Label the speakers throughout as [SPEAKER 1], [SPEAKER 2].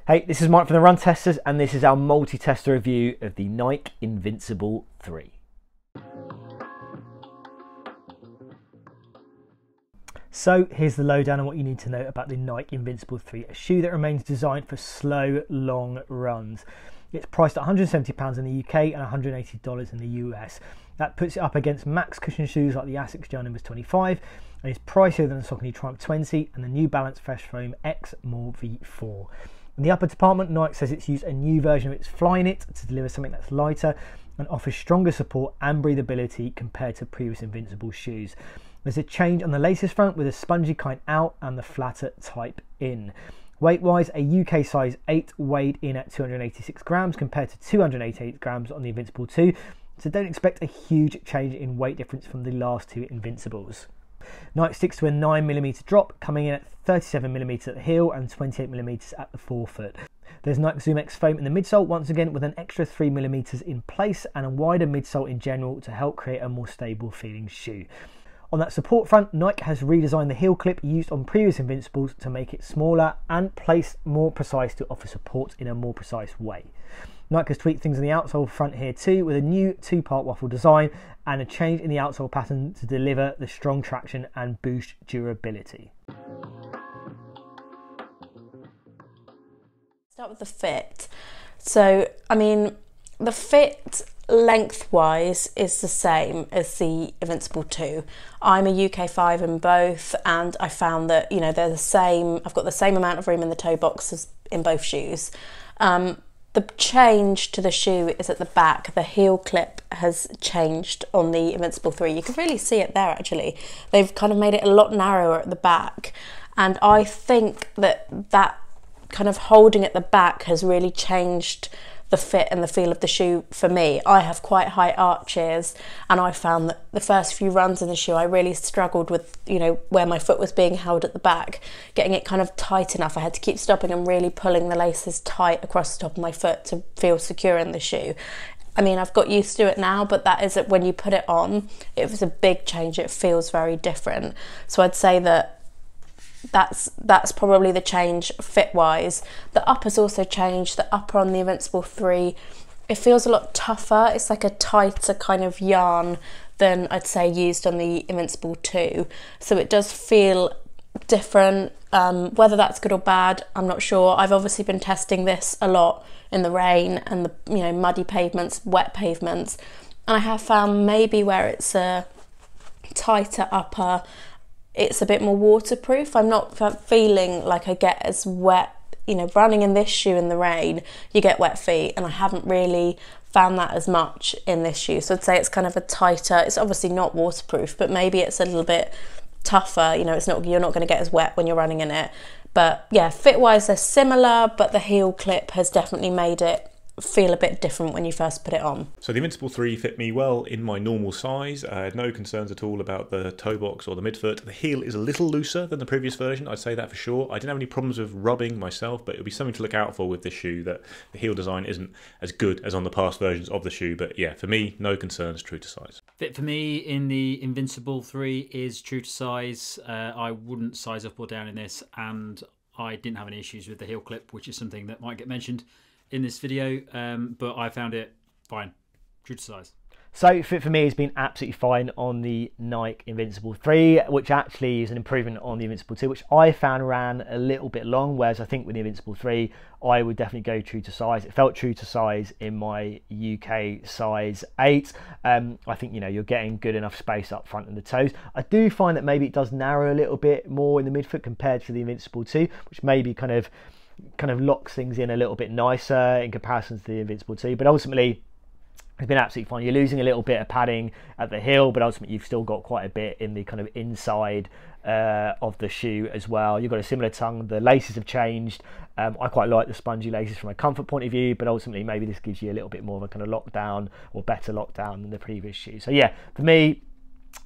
[SPEAKER 1] Hey, this is Mike from the Run Testers, and this is our multi-tester review of the Nike Invincible 3. So here's the lowdown on what you need to know about the Nike Invincible 3, a shoe that remains designed for slow, long runs. It's priced at £170 in the UK and $180 in the US. That puts it up against max cushion shoes like the Asics Gel Nimbus 25, and is pricier than the Saucony Triumph 20 and the New Balance Fresh Foam X More V4. In the upper department, Nike says it's used a new version of its Flyknit to deliver something that's lighter and offers stronger support and breathability compared to previous Invincible shoes. There's a change on the laces front with a spongy kind out and the flatter type in. Weight-wise, a UK size 8 weighed in at 286 grams compared to 288 grams on the Invincible 2, so don't expect a huge change in weight difference from the last two Invincibles. Nike sticks to a 9mm drop, coming in at 37mm at the heel and 28mm at the forefoot. There's Nike ZoomX foam in the midsole, once again with an extra 3mm in place and a wider midsole in general to help create a more stable feeling shoe. On that support front, Nike has redesigned the heel clip used on previous Invincibles to make it smaller and placed more precise to offer support in a more precise way. Nike has tweaked things in the outsole front here too, with a new two-part waffle design and a change in the outsole pattern to deliver the strong traction and boost durability.
[SPEAKER 2] Start with the fit. So, I mean, the fit lengthwise is the same as the Invincible 2. I'm a UK 5 in both, and I found that, you know, they're the same. I've got the same amount of room in the toe box as in both shoes. The change to the shoe is at the back. The heel clip has changed on the Invincible 3. You can really see it there actually. They've kind of made it a lot narrower at the back, and I think that that kind of holding at the back has really changed the fit and the feel of the shoe for me. I have quite high arches, and I found that the first few runs in the shoe I really struggled with, you know, where my foot was being held at the back, getting it kind of tight enough. I had to keep stopping and really pulling the laces tight across the top of my foot to feel secure in the shoe. I mean, I've got used to it now, but that is it. When you put it on, it was a big change. It feels very different. So I'd say that that's probably the change fit wise. The upper's also changed. The upper on the Invincible 3, it feels a lot tougher. It's like a tighter kind of yarn than I'd say used on the Invincible 2, so it does feel different. Whether that's good or bad, I'm not sure. I've obviously been testing this a lot in the rain and the, you know, muddy pavements, wet pavements, and I have found maybe where it's a tighter upper, it's a bit more waterproof. I'm not feeling like I get as wet, you know, running in this shoe in the rain, you get wet feet, and I haven't really found that as much in this shoe. So I'd say it's kind of a tighter, it's obviously not waterproof, but maybe it's a little bit tougher, you know, it's not, you're not going to get as wet when you're running in it. But yeah, fit wise they're similar, but the heel clip has definitely made it feel a bit different when you first put it on.
[SPEAKER 3] So the Invincible 3 fit me well in my normal size. I had no concerns at all about the toe box or the midfoot. The heel is a little looser than the previous version, I'd say that for sure. I didn't have any problems with rubbing myself, but it'll be something to look out for with this shoe, that the heel design isn't as good as on the past versions of the shoe. But yeah, for me, no concerns, true to size.
[SPEAKER 4] Fit for me in the Invincible 3 is true to size. I wouldn't size up or down in this, and I didn't have any issues with the heel clip, which is something that might get mentioned in this video, but I found it fine, true to size.
[SPEAKER 1] So fit for me has been absolutely fine on the Nike Invincible 3, which actually is an improvement on the Invincible 2, which I found ran a little bit long, whereas I think with the Invincible 3, I would definitely go true to size. It felt true to size in my UK size 8. I think, you know, you're getting good enough space up front in the toes. I do find that maybe it does narrow a little bit more in the midfoot compared to the Invincible 2, which maybe kind of locks things in a little bit nicer in comparison to the Invincible 2, but ultimately it's been absolutely fine. You're losing a little bit of padding at the heel, but ultimately you've still got quite a bit in the kind of inside of the shoe as well. You've got a similar tongue. The laces have changed. I quite like the spongy laces from a comfort point of view, but ultimately maybe this gives you a little bit more of a kind of lockdown or better lockdown than the previous shoe. So yeah, for me,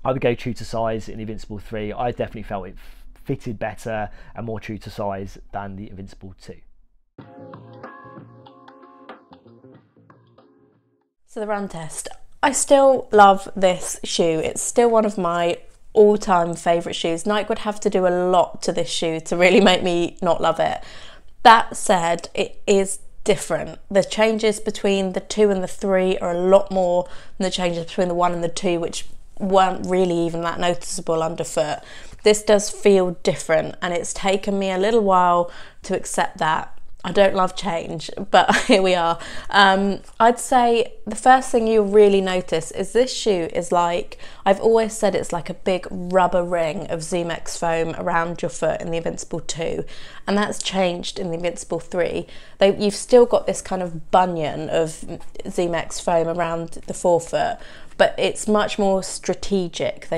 [SPEAKER 1] I would go true to size in the Invincible 3. I definitely felt it fitted better and more true to size than the Invincible 2.
[SPEAKER 2] So the run test. I still love this shoe. It's still one of my all-time favourite shoes. Nike would have to do a lot to this shoe to really make me not love it. That said, it is different. The changes between the 2 and the 3 are a lot more than the changes between the 1 and the 2, which weren't really even that noticeable underfoot. This does feel different, and it's taken me a little while to accept that. I don't love change, but here we are. I'd say the first thing you'll really notice is this shoe is like, I've always said it's like a big rubber ring of ZoomX foam around your foot in the Invincible 2, and that's changed in the Invincible 3. You've still got this kind of bunion of ZoomX foam around the forefoot, but it's much more strategic.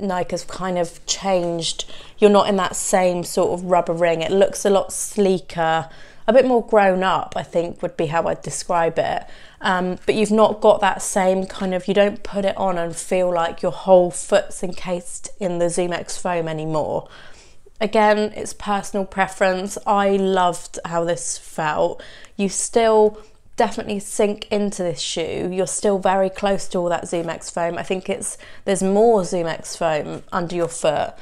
[SPEAKER 2] Nike has kind of changed. You're not in that same sort of rubber ring. It looks a lot sleeker, a bit more grown up, I think would be how I'd describe it. But you've not got that same kind of, you don't put it on and feel like your whole foot's encased in the ZoomX foam anymore. Again, it's personal preference. I loved how this felt. You still definitely sink into this shoe. You're still very close to all that ZoomX foam. I think there's more ZoomX foam under your foot,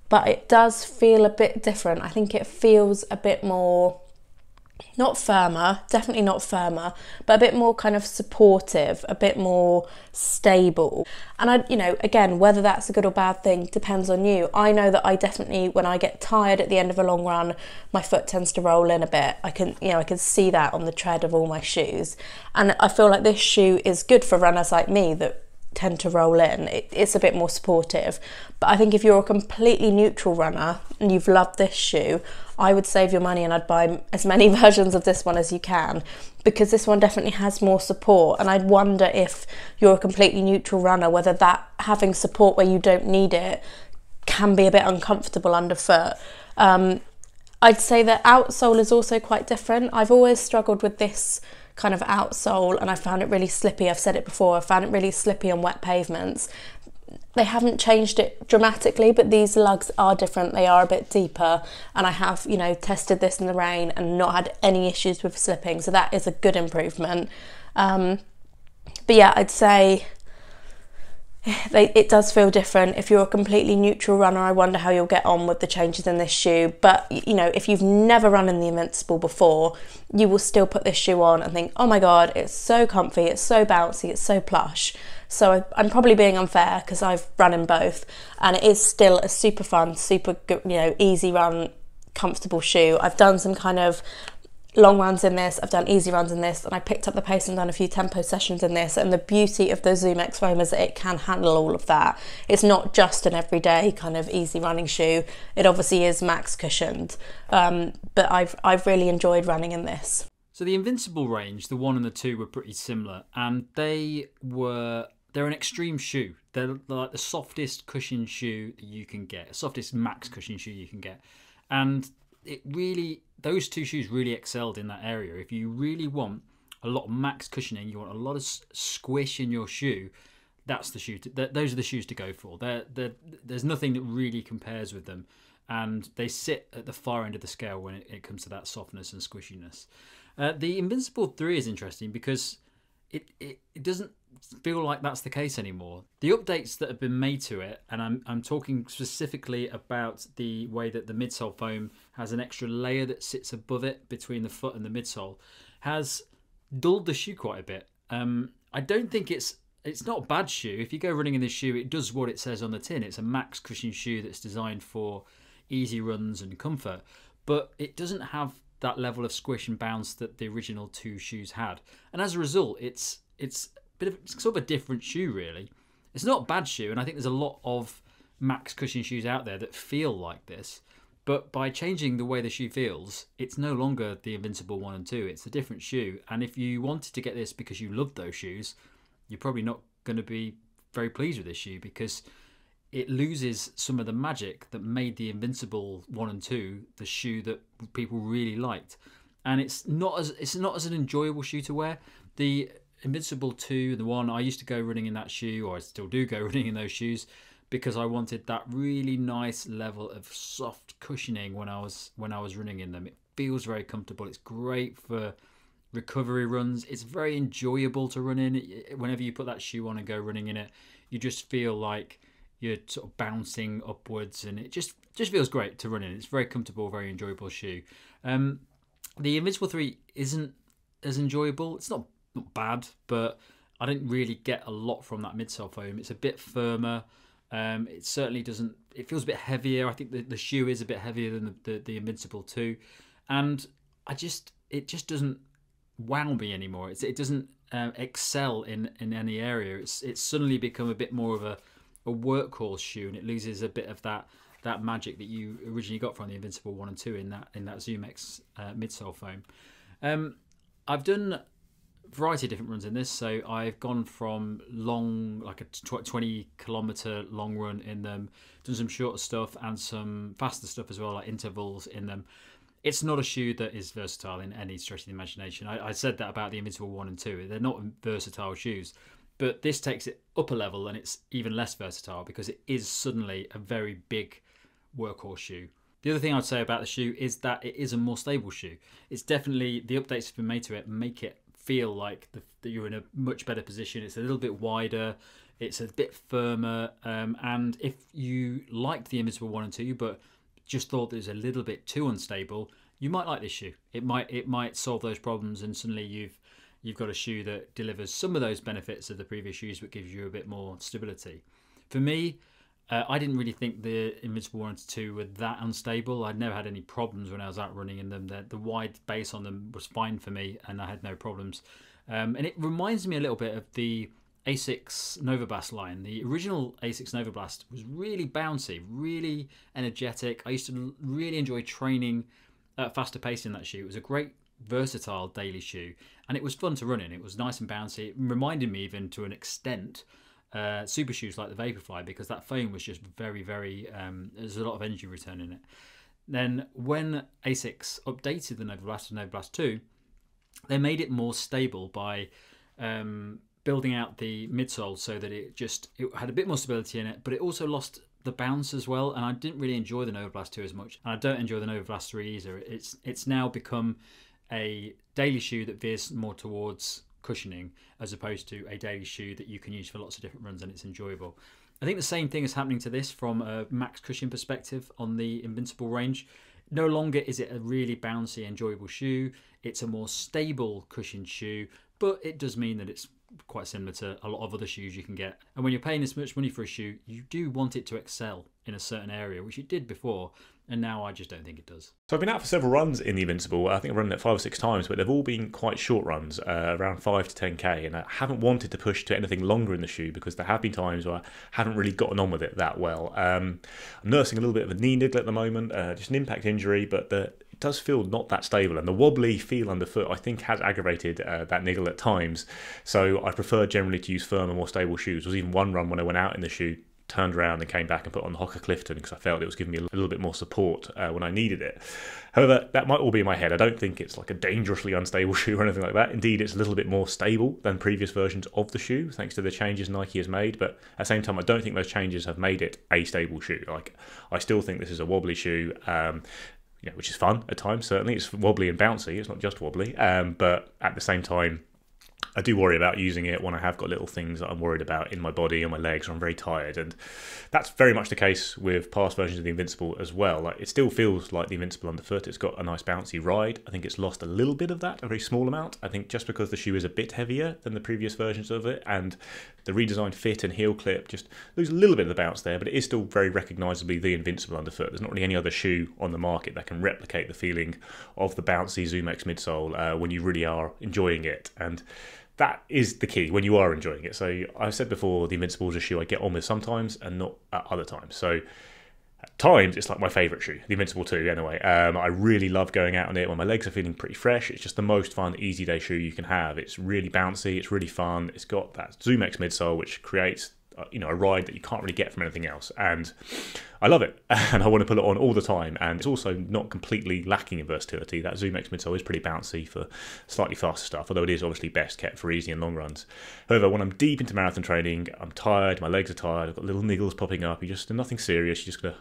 [SPEAKER 2] but it does feel a bit different. I think it feels a bit more, not firmer, definitely not firmer, but a bit more kind of supportive, a bit more stable. And again, whether that's a good or bad thing depends on you. I know that I definitely, when I get tired at the end of a long run, my foot tends to roll in a bit. I can see that on the tread of all my shoes. And I feel like this shoe is good for runners like me that tend to roll in. It's a bit more supportive. But I think if you're a completely neutral runner and you've loved this shoe, I would save your money and I'd buy as many versions of this one as you can, because this one definitely has more support. And I'd wonder if you're a completely neutral runner, whether that having support where you don't need it can be a bit uncomfortable underfoot. I'd say the outsole is also quite different. I've always struggled with this kind of outsole and I found it really slippy. I've said it before, I found it really slippy on wet pavements. They haven't changed it dramatically, but these lugs are different. They are a bit deeper, and I have, tested this in the rain and not had any issues with slipping. So that is a good improvement. But yeah, I'd say it does feel different. If you're a completely neutral runner, I wonder how you'll get on with the changes in this shoe. But if you've never run in the Invincible before, you will still put this shoe on and think, oh my God, it's so comfy, it's so bouncy, it's so plush. So I'm probably being unfair because I've run in both, and it is still a super fun, super good, easy run, comfortable shoe. I've done some kind of long runs in this, I've done easy runs in this, and I picked up the pace and done a few tempo sessions in this. And the beauty of the ZoomX foam is that it can handle all of that. It's not just an everyday kind of easy running shoe. It obviously is max cushioned, but I've really enjoyed running in this.
[SPEAKER 4] So the Invincible range, the 1 and the 2 were pretty similar, and they're an extreme shoe. They're like the softest cushion shoe that you can get, softest max cushion shoe you can get. And those two shoes really excelled in that area. If you really want a lot of max cushioning, you want a lot of squish in your shoe, that's the shoe. Those are the shoes to go for. There's nothing that really compares with them, and they sit at the far end of the scale when it comes to that softness and squishiness. The Invincible 3 is interesting because it doesn't feel like that's the case anymore. The updates that have been made to it, and I'm talking specifically about the way that the midsole foam has an extra layer that sits above it between the foot and the midsole, has dulled the shoe quite a bit. I don't think it's not a bad shoe. If you go running in this shoe, it does what it says on the tin. It's a max cushion shoe that's designed for easy runs and comfort, but it doesn't have that level of squish and bounce that the original 2 shoes had. And as a result, it's sort of a different shoe, really. It's not a bad shoe, and I think there's a lot of max cushion shoes out there that feel like this. But by changing the way the shoe feels, it's no longer the Invincible 1 and 2. It's a different shoe. And if you wanted to get this because you loved those shoes, you're probably not going to be very pleased with this shoe, because it loses some of the magic that made the Invincible 1 and 2 the shoe that people really liked. And it's not as an enjoyable shoe to wear. The Invincible 2, the 1, I used to go running in that shoe, or I still do go running in those shoes, because I wanted that really nice level of soft cushioning when I was running in them. It feels very comfortable. It's great for recovery runs. It's very enjoyable to run in. Whenever you put that shoe on and go running in it, you just feel like you're sort of bouncing upwards, and it just feels great to run in. It's very comfortable, very enjoyable shoe. The Invincible 3 isn't as enjoyable. It's not bad, but I didn't really get a lot from that midsole foam. It's a bit firmer. It certainly doesn't. It feels a bit heavier. I think the shoe is a bit heavier than the Invincible 2, and it just doesn't wow me anymore. It doesn't excel in any area. It's suddenly become a bit more of a workhorse shoe, and it loses a bit of that magic that you originally got from the Invincible 1 and 2 in that ZoomX midsole foam. I've done a variety of different runs in this, so I've gone from long, like a 20-kilometer long run in them, done some shorter stuff and some faster stuff as well, like intervals in them. It's not a shoe that is versatile in any stretch of the imagination. I said that about the Invincible 1 and 2. They're not versatile shoes. But this takes it up a level, and it's even less versatile because it is suddenly a very big workhorse shoe. The other thing I'd say about the shoe is that it is a more stable shoe. It's definitely, the updates have been made to it make it feel like that you're in a much better position. It's a little bit wider, it's a bit firmer, and if you liked the Invincible 1 and 2 but just thought it was a little bit too unstable, you might like this shoe. It might solve those problems, and suddenly you've got a shoe that delivers some of those benefits of the previous shoes but gives you a bit more stability. For me, I didn't really think the Invincible 1 and 2 were that unstable. I'd never had any problems when I was out running in them. The wide base on them was fine for me, and I had no problems. And it reminds me a little bit of the Asics Novablast line. The original Asics Novablast was really bouncy, really energetic. I used to really enjoy training at a faster pace in that shoe. It was a great versatile daily shoe, and it was fun to run in. It was nice and bouncy. It reminded me, even to an extent, super shoes like the Vaporfly, because that foam was just very, very there's a lot of energy return in it. Then when Asics updated the Novablast to Novablast 2, they made it more stable by building out the midsole so that it had a bit more stability in it, but it also lost the bounce as well, and I didn't really enjoy the Novablast 2 as much, and I don't enjoy the Novablast 3 either. It's now become a daily shoe that veers more towards cushioning as opposed to a daily shoe that you can use for lots of different runs, and it's enjoyable. I think the same thing is happening to this from a max cushion perspective on the Invincible range. No longer is it a really bouncy, enjoyable shoe. It's a more stable cushioned shoe, but it does mean that it's quite similar to a lot of other shoes you can get. And when you're paying this much money for a shoe, you do want it to excel in a certain area, which it did before, and now I just don't think it does.
[SPEAKER 3] So I've been out for several runs in the Invincible. I think I've run it 5 or 6 times, but they've all been quite short runs, around 5 to 10k, and I haven't wanted to push to anything longer in the shoe because there have been times where I haven't really gotten on with it that well. I'm nursing a little bit of a knee niggle at the moment, just an impact injury, but it does feel not that stable, and the wobbly feel underfoot I think has aggravated that niggle at times. So I prefer generally to use firmer, more stable shoes. There was even one run when I went out in the shoe, turned around and came back and put on the Hoka Clifton because I felt it was giving me a little bit more support when I needed it. However, that might all be in my head. I don't think it's like a dangerously unstable shoe or anything like that. Indeed, it's a little bit more stable than previous versions of the shoe, thanks to the changes Nike has made. But at the same time, I don't think those changes have made it a stable shoe. Like, I still think this is a wobbly shoe, which is fun at times, certainly. It's wobbly and bouncy. It's not just wobbly. But at the same time, I do worry about using it when I have got little things that I'm worried about in my body or my legs, or I'm very tired, and that's very much the case with past versions of the Invincible as well. Like, it still feels like the Invincible underfoot. It's got a nice bouncy ride. I think it's lost a little bit of that, a very small amount. I think just because the shoe is a bit heavier than the previous versions of it, and the redesigned fit and heel clip just lose a little bit of the bounce there, but it is still very recognisably the Invincible underfoot. There's not really any other shoe on the market that can replicate the feeling of the bouncy ZoomX midsole when you really are enjoying it, and that is the key when you are enjoying it. So I've said before, the Invincible is a shoe I get on with sometimes and not at other times. So at times, it's like my favourite shoe, the Invincible 2 anyway. I really love going out on it when my legs are feeling pretty fresh. It's just the most fun, easy day shoe you can have. It's really bouncy, it's really fun. It's got that ZoomX midsole, which creates a ride that you can't really get from anything else, and I love it, and I want to put it on all the time. And it's also not completely lacking in versatility. That ZoomX midsole is pretty bouncy for slightly faster stuff, although it is obviously best kept for easy and long runs. However, when I'm deep into marathon training, I'm tired, my legs are tired, I've got little niggles popping up, nothing serious, you're just gonna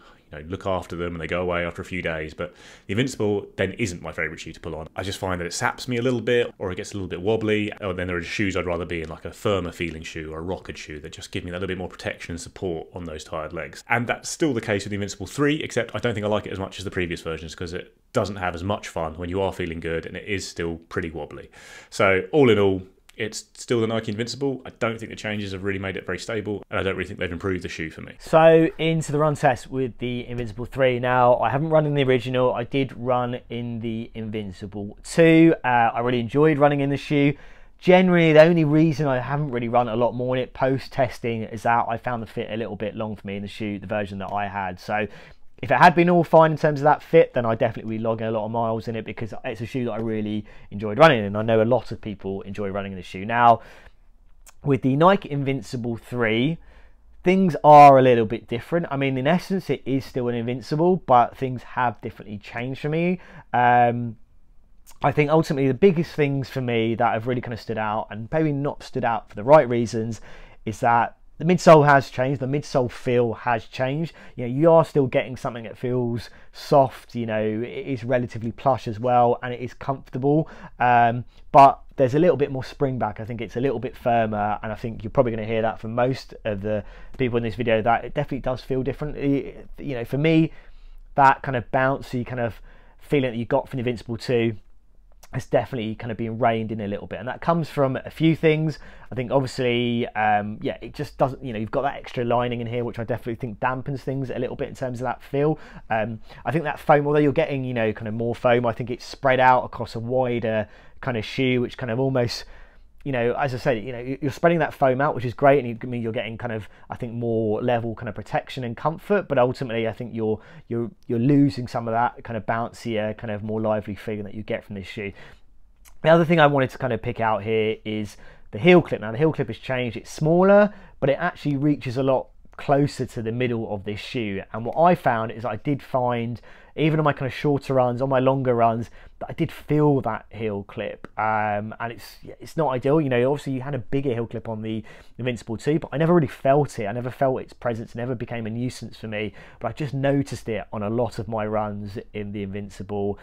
[SPEAKER 3] look after them and they go away after a few days. But the Invincible then isn't my favourite shoe to pull on. I just find that it saps me a little bit, or it gets a little bit wobbly. Or then there are shoes I'd rather be in, like a firmer feeling shoe or a rockered shoe that just give me that little bit more protection and support on those tired legs. And that's still the case with the Invincible 3, except I don't think I like it as much as the previous versions because it doesn't have as much fun when you are feeling good, and it is still pretty wobbly. So all in all, it's still the Nike Invincible. I don't think the changes have really made it very stable, and I don't really think they've improved the shoe for me.
[SPEAKER 1] So into the run test with the Invincible 3. Now, I haven't run in the original. I did run in the Invincible 2. I really enjoyed running in the shoe. Generally, the only reason I haven't really run a lot more in it post-testing is that I found the fit a little bit long for me in the shoe, the version that I had. So if it had been all fine in terms of that fit, then I'd definitely be logging a lot of miles in it because it's a shoe that I really enjoyed running in. And I know a lot of people enjoy running in the shoe. Now, with the Nike Invincible 3, things are a little bit different. I mean, in essence, it is still an Invincible, but things have differently changed for me. I think ultimately the biggest things for me that have really kind of stood out, and maybe not stood out for the right reasons, is that the midsole has changed. The midsole feel has changed. You are still getting something that feels soft. It is relatively plush as well, and it is comfortable. But there's a little bit more spring back. I think it's a little bit firmer, and I think you're probably going to hear that from most of the people in this video, that it definitely does feel different. For me, that kind of bouncy kind of feeling that you got from the Invincible 2 has definitely kind of been reined in a little bit, and that comes from a few things. I think obviously it just doesn't, you've got that extra lining in here, which I definitely think dampens things a little bit in terms of that feel. I think that foam, although you're getting kind of more foam, I think it's spread out across a wider kind of shoe, which kind of almost, as I said, you're spreading that foam out, which is great, and you're getting kind of, I think, more level kind of protection and comfort. But ultimately, I think you're losing some of that kind of bouncier, kind of more lively feeling that you get from this shoe. The other thing I wanted to kind of pick out here is the heel clip. Now, the heel clip has changed. It's smaller, but it actually reaches a lot closer to the middle of this shoe. And what I found is I did find, even on my kind of shorter runs, on my longer runs, that I did feel that heel clip, and it's not ideal. Obviously you had a bigger heel clip on the Invincible 2, but I never really felt it. I never felt its presence. It never became a nuisance for me, but I just noticed it on a lot of my runs in the Invincible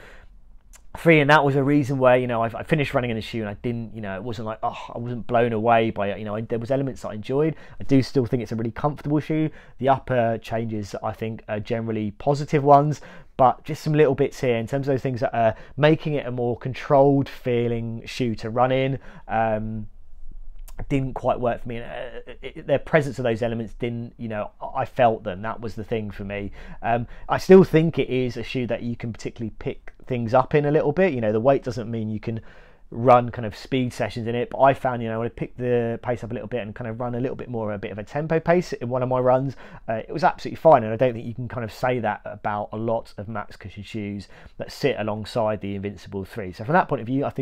[SPEAKER 1] 3, and that was a reason where I finished running in the shoe and I didn't, it wasn't like, I wasn't blown away by it. There was elements that I enjoyed. I do still think it's a really comfortable shoe. The upper changes, I think, are generally positive ones, but just some little bits here in terms of those things that are making it a more controlled feeling shoe to run in. Didn't quite work for me. The presence of those elements didn't, I felt them. That was the thing for me. I still think it is a shoe that you can particularly pick things up in a little bit. The weight doesn't mean you can run kind of speed sessions in it, but I found, when I picked the pace up a little bit and kind of run a little bit more, a bit of a tempo pace in one of my runs, it was absolutely fine. And I don't think you can kind of say that about a lot of max cushion shoes that sit alongside the Invincible 3. So from that point of view, I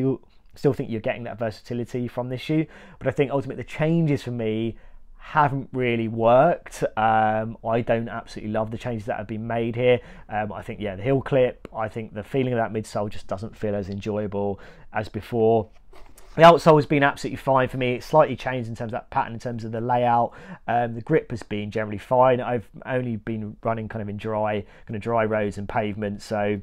[SPEAKER 1] still think you're getting that versatility from this shoe, but I think ultimately the changes for me haven't really worked. I don't absolutely love the changes that have been made here. I think, the heel clip, I think the feeling of that midsole just doesn't feel as enjoyable as before. The outsole has been absolutely fine for me. It's slightly changed in terms of that pattern, in terms of the layout. The grip has been generally fine. I've only been running kind of in dry roads and pavement, so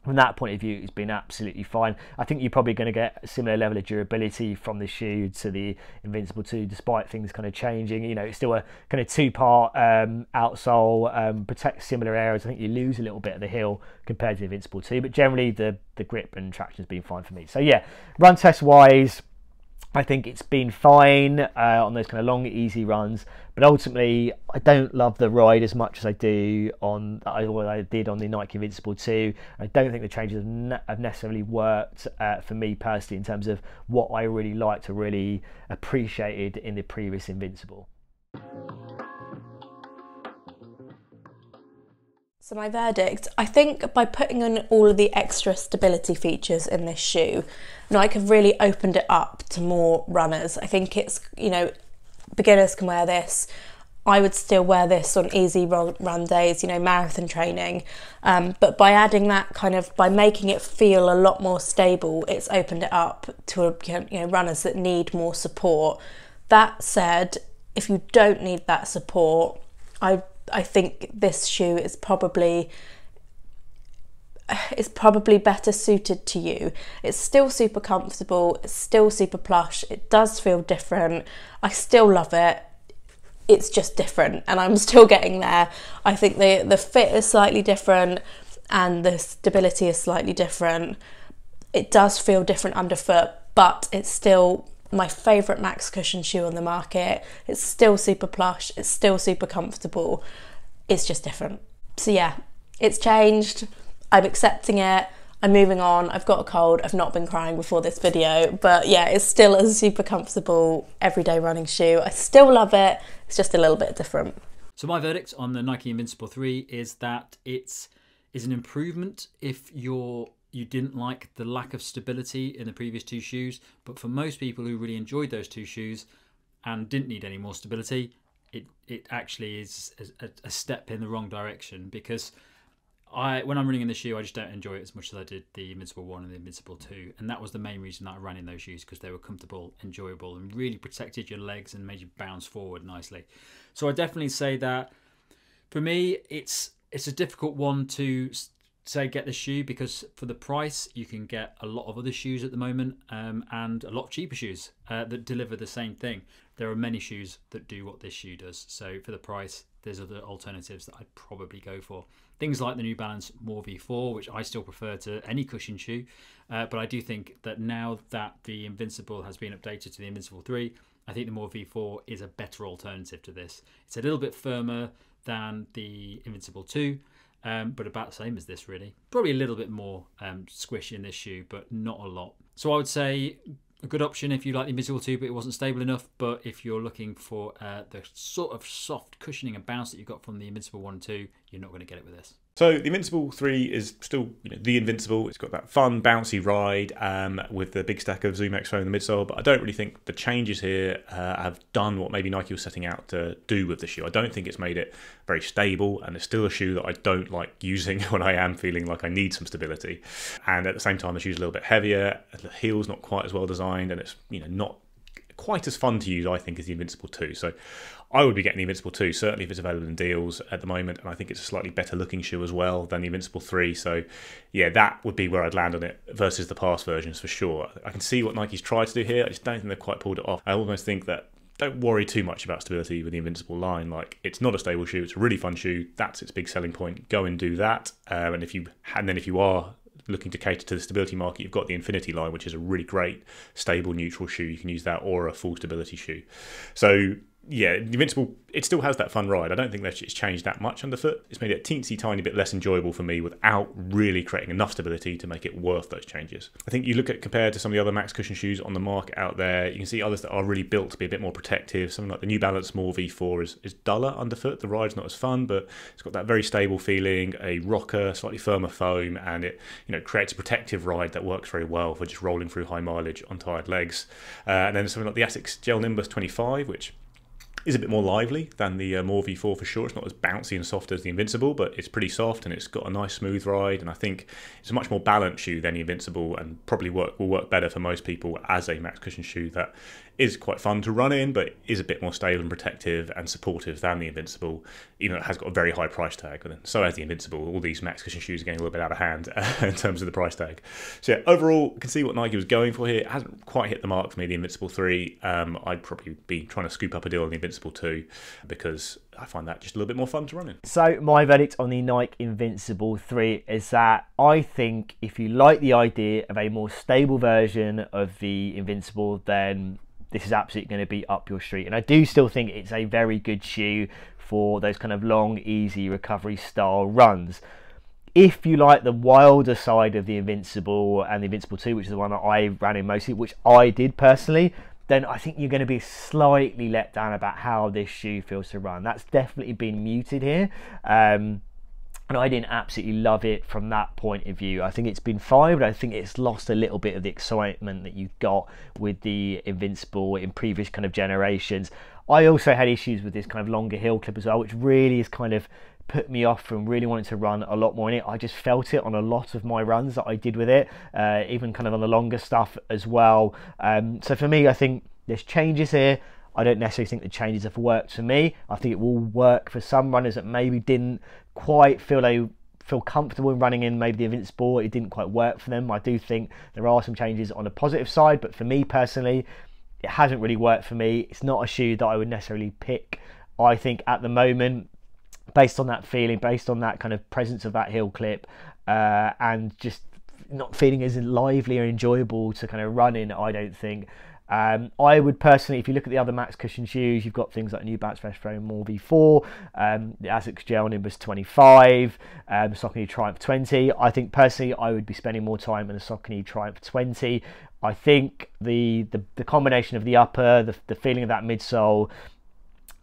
[SPEAKER 1] from that point of view, it's been absolutely fine. I think you're probably going to get a similar level of durability from the shoe to the Invincible 2, despite things kind of changing. It's still a kind of two-part outsole, protects similar areas. I think you lose a little bit of the heel compared to the Invincible 2, but generally the grip and traction has been fine for me. So run test-wise, I think it's been fine on those kind of long, easy runs, but ultimately I don't love the ride as much as I do on what I did on the Nike Invincible 2. I don't think the changes have necessarily worked for me personally in terms of what I really liked or really appreciated in the previous Invincible.
[SPEAKER 2] So my verdict, I think by putting in all of the extra stability features in this shoe, Nike have really opened it up to more runners. I think it's, beginners can wear this. I would still wear this on easy run days, marathon training. But by adding that by making it feel a lot more stable, it's opened it up to runners that need more support. That said, if you don't need that support, I I think this shoe is probably better suited to you. It's still super comfortable, it's still super plush, it does feel different, I still love it. It's just different, and I'm still getting there. I think the fit is slightly different and the stability is slightly different. It does feel different underfoot, but it's still my favourite max cushion shoe on the market. It's still super plush, it's still super comfortable. It's just different. So yeah, it's changed. I'm accepting it. I'm moving on. I've got a cold. I've not been crying before this video, but yeah, it's still a super comfortable everyday running shoe. I still love it. It's just a little bit different.
[SPEAKER 4] So my verdict on the Nike Invincible 3 is that it's an improvement if you didn't like the lack of stability in the previous two shoes, but for most people who really enjoyed those two shoes and didn't need any more stability, it actually is a step in the wrong direction, because when I'm running in the shoe, I just don't enjoy it as much as I did the Invincible 1 and the Invincible 2. And that was the main reason that I ran in those shoes, because they were comfortable, enjoyable, and really protected your legs and made you bounce forward nicely. So I definitely say that for me, it's a difficult one to say get the shoe, because for the price, you can get a lot of other shoes at the moment, and a lot of cheaper shoes that deliver the same thing. There are many shoes that do what this shoe does. So for the price, there's other alternatives that I'd probably go for. Things like the New Balance More V4, which I still prefer to any cushion shoe. But I do think that now that the Invincible has been updated to the Invincible 3, I think the More V4 is a better alternative to this. It's a little bit firmer than the Invincible 2, but about the same as this really. Probably a little bit more squish in this shoe, but not a lot. So I would say a good option if you like the Invincible 2 but it wasn't stable enough, but if you're looking for the sort of soft cushioning and bounce that you got from the Invincible 1 and 2, you're not going to get it with this.
[SPEAKER 3] So the Invincible 3 is still, the Invincible. It's got that fun, bouncy ride with the big stack of ZoomX foam in the midsole, but I don't really think the changes here have done what maybe Nike was setting out to do with the shoe. I don't think it's made it very stable, and it's still a shoe that I don't like using when I am feeling like I need some stability. And at the same time, the shoe's a little bit heavier, the heel's not quite as well designed, and it's not quite as fun to use, I think, as the Invincible 2. So I would be getting the Invincible 2, certainly if it's available in deals at the moment, and I think it's a slightly better looking shoe as well than the Invincible 3. So yeah, that would be where I'd land on it versus the past versions for sure. I can see what Nike's tried to do here. I just don't think they've quite pulled it off. I almost think that don't worry too much about stability with the Invincible line. Like, it's not a stable shoe, it's a really fun shoe. That's its big selling point. Go and do that. And then if you are looking to cater to the stability market, you've got the Infinity line, which is a really great stable neutral shoe. You can use that or a full stability shoe. So yeah, the Invincible, it still has that fun ride. I don't think that it's changed that much underfoot. It's made it a teensy tiny bit less enjoyable for me without really creating enough stability to make it worth those changes. I think you look at compared to some of the other max cushion shoes on the market out there, you can see others that are really built to be a bit more protective. Something like the New Balance More V4 is duller underfoot. The ride's not as fun, but it's got that very stable feeling, a rocker, slightly firmer foam, and it creates a protective ride that works very well for just rolling through high mileage on tired legs. And then something like the Asics Gel Nimbus 25, which is a bit more lively than the More V4 for sure. It's not as bouncy and soft as the Invincible, but it's pretty soft and it's got a nice smooth ride, and I think it's a much more balanced shoe than the Invincible, and probably will work better for most people as a max cushion shoe that is quite fun to run in, but is a bit more stable and protective and supportive than the Invincible, even though it has got a very high price tag. But so has the Invincible. All these max cushion shoes are getting a little bit out of hand in terms of the price tag. So yeah, overall, you can see what Nike was going for here. It hasn't quite hit the mark for me, the Invincible 3. I'd probably be trying to scoop up a deal on the Invincible 2 because I find that just a little bit more fun to run in.
[SPEAKER 1] So my verdict on the Nike Invincible 3 is that I think if you like the idea of a more stable version of the Invincible, then this is absolutely going to be up your street. And I do still think it's a very good shoe for those kind of long, easy recovery style runs. If you like the wilder side of the Invincible and the Invincible 2, which is the one that I ran in mostly, which I did personally, then I think you're going to be slightly let down about how this shoe feels to run. That's definitely been muted here. And I didn't absolutely love it from that point of view. I think it's been fine, but I think it's lost a little bit of the excitement that you got with the Invincible in previous kind of generations. I also had issues with this kind of longer heel clip as well, which really has kind of put me off from really wanting to run a lot more in it. I just felt it on a lot of my runs that I did with it, even kind of on the longer stuff as well. So for me, I think there's changes here. I don't necessarily think the changes have worked for me. I think it will work for some runners that maybe didn't quite feel comfortable in running in maybe the Invincible. It didn't quite work for them. I do think there are some changes on the positive side, but for me personally, it hasn't really worked for me. It's not a shoe that I would necessarily pick. I think at the moment, based on that feeling, based on that kind of presence of that heel clip, and just not feeling as lively or enjoyable to kind of run in, I don't think. I would personally, if you look at the other max cushion shoes, you've got things like New Balance Fresh Foam More V4, the Asics Gel Nimbus 25, the Saucony Triumph 20. I think personally I would be spending more time on the Saucony Triumph 20. I think the combination of the upper, the feeling of that midsole,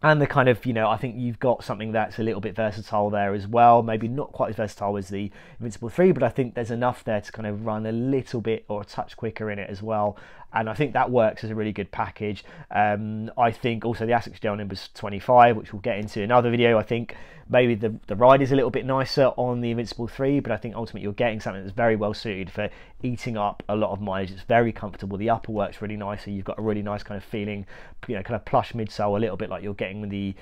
[SPEAKER 1] and the kind of, I think you've got something that's a little bit versatile there as well. Maybe not quite as versatile as the Invincible 3, but I think there's enough there to kind of run a little bit or a touch quicker in it as well. And I think that works as a really good package. I think also the Asics Gel Nimbus 25, which we'll get into in another video, I think maybe the ride is a little bit nicer on the Invincible 3, but I think ultimately you're getting something that's very well suited for eating up a lot of mileage. It's very comfortable. The upper works really nice, so you've got a really nice kind of feeling, kind of plush midsole, a little bit like you're getting with the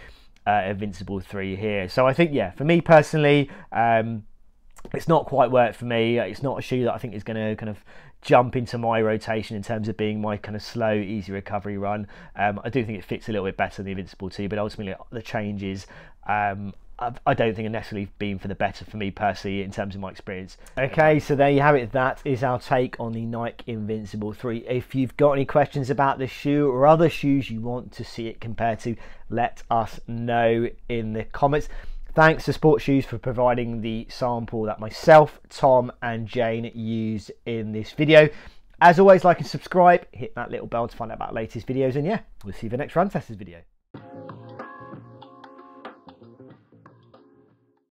[SPEAKER 1] Invincible 3 here. So I think, yeah, for me personally, it's not quite worked for me. It's not a shoe that I think is going to kind of jump into my rotation in terms of being my kind of slow, easy recovery run. I do think it fits a little bit better than the Invincible 2, but ultimately the changes I don't think are necessarily been for the better for me personally in terms of my experience. Okay, so there you have it. That is our take on the Nike Invincible 3. If you've got any questions about this shoe or other shoes you want to see it compared to, let us know in the comments. Thanks to Sport Shoes for providing the sample that myself, Tom and Jane used in this video. As always, like and subscribe, hit that little bell to find out about latest videos, and yeah, we'll see you in the next Run Testers video.